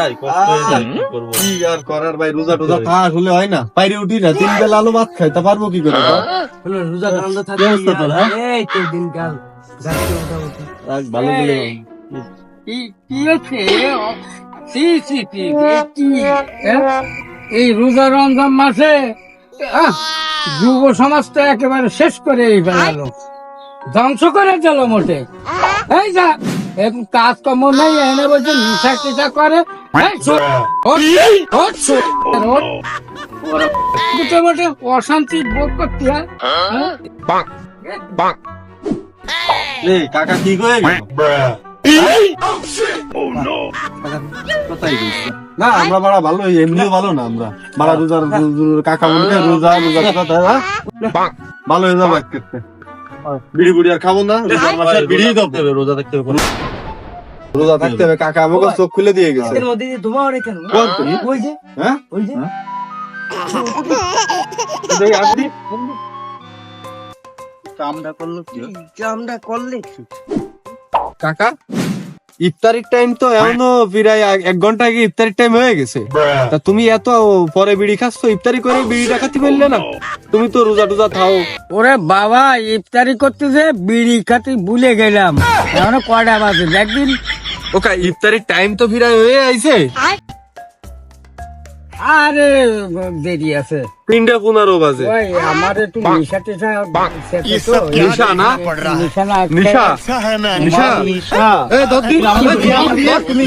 ভাই, কষ্ট হয়ে যায়, কি করবো? কি আর করার ভাই, রোজা টোজা খাওয়া হলে হয় না, বাইরে উঠি না, 3 বেলা আলু ভাত খাই, তা পারবো কি করে? রোজা কালকে কি অবস্থা তোর, হ্যাঁ? এই তো দিনকাল যাচ্ছে মোটামুটি। রাখ, ভালো করে কি হচ্ছে? এই রোজা রমজান মাসে যুব সমাজটা একেবারে শেষ করে ফেলালো, ধ্বংস করে দিল মোটে। এই যা এখন কাজকর্ম নেই, এনে বলছে নিশা টিশা করে। এই শোন, ওঠ, ওঠ, শোন, ওঠ। ওরা মোটে মোটে অশান্তি বোধ করতে হয়। এই কাকা ঠিক হয়ে গেল? কোথায় গেছে? না আমরা বড় ভালো, এমনিও ভালো না, আমরা বড় রোজা কাকা বলতে রোজা রোজা কথা, হ্যাঁ? ভালো হয়ে যাবে আজকে। বিড়ি বুড়ি আর খাবো না, রোজার মাসে বিড়ি থাকতে হবে, রোজা থাকতে হবে। রোজা থাকতে হবে। কাকা আমাকে চোখ খুলে দিয়ে গেছে। এর মধ্যে দিয়ে ধোঁয়া ওড়ে কেন? কোন তুমি? ওই যে, হ্যাঁ? ওই যে। এই আপনি কামটা করলো কি? কামটা করলে কাকা, ইফতারির টাইম তো এখনো প্রায় 1 ঘন্টা আগে ইফতারির টাইম হয়ে গেছে, তা তুমি এত পরে বিড়ি খাচ্ছ? ইফতারি করে বিড়িটা খাতে পারলে না? তুমি তো রোজা টোজা খাও। ওরে বাবা, ইফতারি করতেছে, বিড়ি খাতে ভুলে গেলাম। এখন কয়টা বাজে একদিন? ওকা ইফতারির টাইম তো প্রায় হয়ে আইছে। আরে দেরি আছে, 3:15 বাজে। ওই আমার একটু নিশা টিশা নিশা না? নিশা না নিশা নিশা নিশা এ দদ্দি তুমি